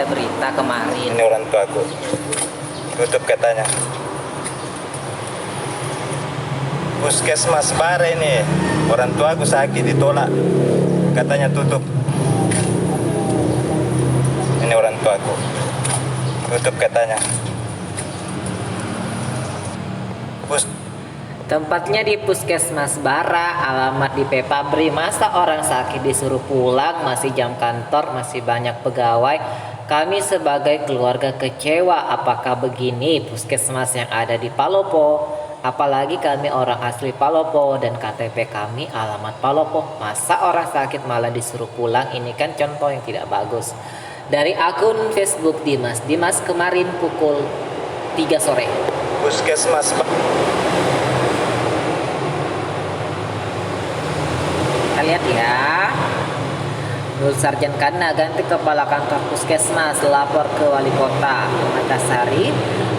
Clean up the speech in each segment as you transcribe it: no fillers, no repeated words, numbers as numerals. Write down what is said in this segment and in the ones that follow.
berita kemarin. Ini orang tuaku. Tutup katanya. Puskesmas Bara ini. Orang tuaku sakit ditolak. Katanya tutup. Ini orang tuaku. Tutup katanya. Tempatnya di Puskesmas Bara, alamat di Pepabri. Masa orang sakit disuruh pulang, masih jam kantor, masih banyak pegawai. Kami sebagai keluarga kecewa, apakah begini puskesmas yang ada di Palopo? Apalagi kami orang asli Palopo dan KTP kami alamat Palopo. Masa orang sakit malah disuruh pulang, ini kan contoh yang tidak bagus. Dari akun Facebook Dimas kemarin pukul 3 sore. Puskesmas Kita lihat ya. Nur Sarjan Kana ganti kepala kantor puskesmas, lapor ke wali kota Matasari.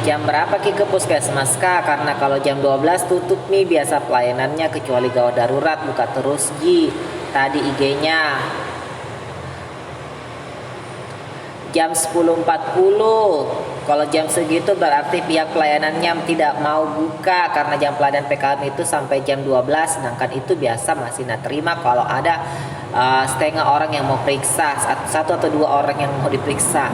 Jam berapa Ki ke puskesmas Kak? Karena kalau jam 12 tutup nih biasa pelayanannya, kecuali gawat darurat buka terus Ji. Tadi IG-nya jam 10.40. Kalau jam segitu berarti pihak pelayanannya tidak mau buka karena jam pelayanan PKM itu sampai jam 12, sedangkan itu biasa masih terima kalau ada setengah orang yang mau periksa, satu atau dua orang yang mau diperiksa.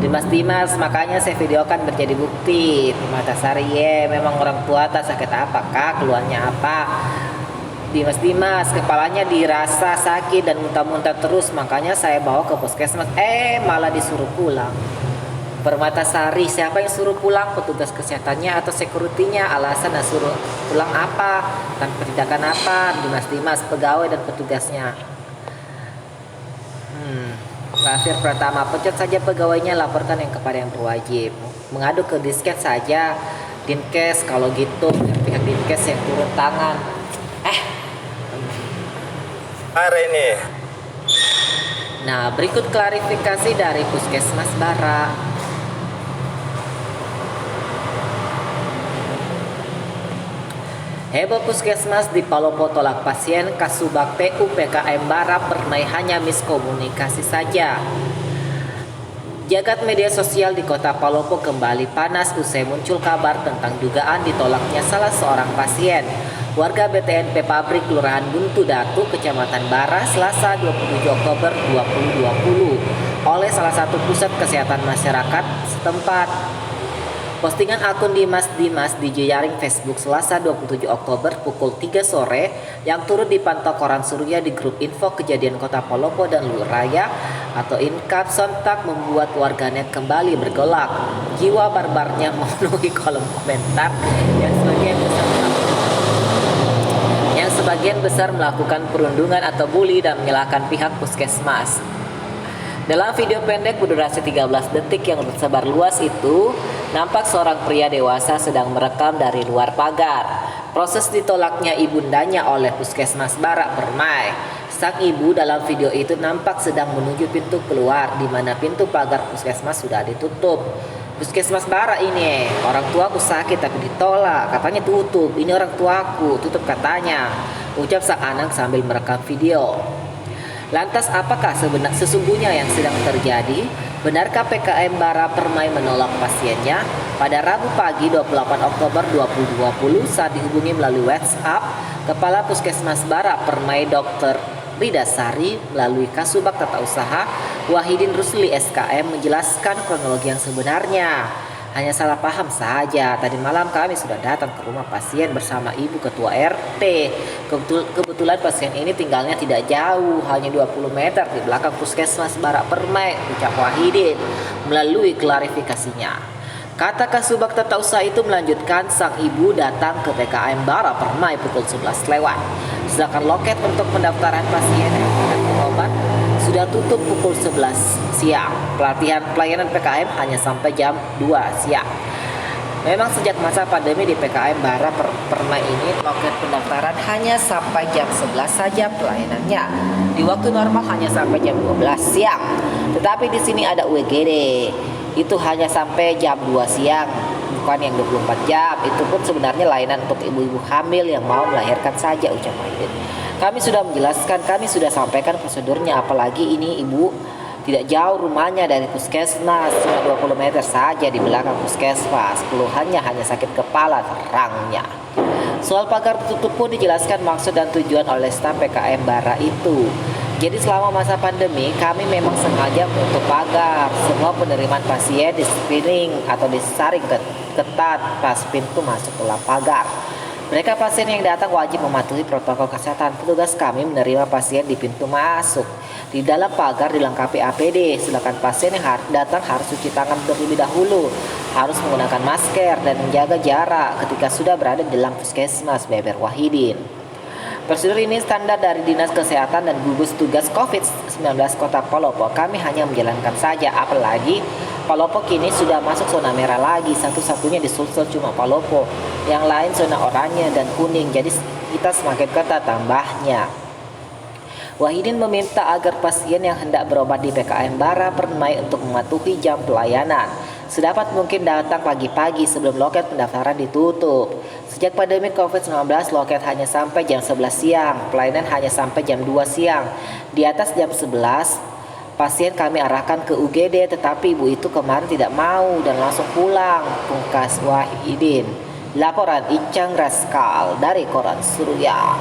Dimas, makanya saya videokan menjadi bukti. Matasari memang orang tua tak sakit apa Kak, keluarnya apa? Dimas, kepalanya dirasa sakit dan muntah-muntah terus, makanya saya bawa ke puskesmas, malah disuruh pulang. Permatasari, siapa yang suruh pulang? Petugas kesehatannya atau security-nya? Alasan suruh pulang apa? Dan tindakan apa? Dimas, pegawai dan petugasnya. Grafir pertama, pecat saja pegawainya, laporkan yang kepada yang berwajib. Mengadu ke Diskes saja, Dinkes kalau gitu, pihak Dinkes yang turun tangan. Bara ini. Nah, berikut klarifikasi dari Puskesmas Bara. Heboh puskesmas di Palopo tolak pasien, Kasubag PU PKM Bara Permai hanya miskomunikasi saja. Jagat media sosial di kota Palopo kembali panas usai muncul kabar tentang dugaan ditolaknya salah seorang pasien. Warga BTN Pepabri Kelurahan Buntu Datu, Kecamatan Bara, Selasa 27 Oktober 2020 oleh salah satu pusat kesehatan masyarakat setempat. Postingan akun Dimas di jejaring Facebook Selasa 27 Oktober pukul 3 sore yang turut dipantau koran Surya di grup info kejadian Kota Palopo dan Luraya atau Inkap sontak membuat warganet kembali bergolak. Jiwa barbarnya memenuhi kolom komentar yang sebagian besar melakukan perundungan atau bully dan menyalahkan pihak puskesmas. Dalam video pendek berdurasi 13 detik yang tersebar luas itu, nampak seorang pria dewasa sedang merekam dari luar pagar. Proses ditolaknya ibundanya oleh Puskesmas Bara Permai. Sang ibu dalam video itu nampak sedang menuju pintu keluar, di mana pintu pagar puskesmas sudah ditutup. Puskesmas Bara ini, orang tuaku sakit tapi ditolak, katanya tutup. Ini orang tuaku, tutup katanya, ucap sang anak sambil merekam video. Lantas apakah sesungguhnya yang sedang terjadi? Benarkah PKM Bara Permai menolak pasiennya? Pada Rabu pagi 28 Oktober 2020 saat dihubungi melalui WhatsApp, Kepala Puskesmas Bara Permai Dr. Rida Sari melalui Kasubag Tata Usaha Wahidin Rusli SKM menjelaskan kronologi yang sebenarnya. Hanya salah paham saja. Tadi malam kami sudah datang ke rumah pasien bersama ibu ketua RT. Kebetulan pasien ini tinggalnya tidak jauh, hanya 20 meter di belakang Puskesmas Bara Permai, ucap Wahidin melalui klarifikasinya. Kata Kasubag Tata Usaha itu melanjutkan sang ibu datang ke PKM Bara Permai pukul 11 lewat. Sedangkan loket untuk pendaftaran pasien yang akan berobat sudah tutup pukul 11 siang. Pelayanan PKM hanya sampai jam 2 siang. Memang sejak masa pandemi di PKM Bara Permai ini loket pendaftaran hanya sampai jam 11 saja pelayanannya. Di waktu normal hanya sampai jam 12 siang. Tetapi di sini ada UGD. Itu hanya sampai jam 2 siang, bukan yang 24 jam. Itu pun sebenarnya layanan untuk ibu-ibu hamil yang mau melahirkan saja, ucap Wahidin. Kami sudah menjelaskan, kami sudah sampaikan prosedurnya, apalagi ini ibu Tidak jauh rumahnya dari puskesmas, cuma 20 meter saja di belakang puskesmas. Keluhannya hanya sakit kepala, terangnya. Soal pagar tertutup pun dijelaskan maksud dan tujuan oleh staf PKM Bara itu. Jadi selama masa pandemi kami memang sengaja menutup pagar. Semua penerimaan pasien di screening atau disaring ketat pas pintu masuk ke pagar. Mereka pasien yang datang wajib mematuhi protokol kesehatan. Petugas kami menerima pasien di pintu masuk. Di dalam pagar dilengkapi APD, sedangkan pasien yang datang harus cuci tangan terlebih dahulu, harus menggunakan masker dan menjaga jarak ketika sudah berada di dalam puskesmas, beber Wahidin. Prosedur ini standar dari Dinas Kesehatan dan gugus tugas COVID-19 Kota Palopo. Kami hanya menjalankan saja, apalagi Palopo kini sudah masuk zona merah lagi. Satu-satunya di Sulsel cuma Palopo, yang lain zona oranye dan kuning. Jadi kita semakin ketat tambahnya. Wahidin meminta agar pasien yang hendak berobat di PKM Bara Permai untuk mematuhi jam pelayanan. Sedapat mungkin datang pagi-pagi sebelum loket pendaftaran ditutup. Sejak pandemi COVID-19, loket hanya sampai jam 11 siang, pelayanan hanya sampai jam 2 siang. Di atas jam 11, pasien kami arahkan ke UGD, tetapi ibu itu kemarin tidak mau dan langsung pulang, pungkas Wahidin. Laporan Icang Raskal dari Koran Surya.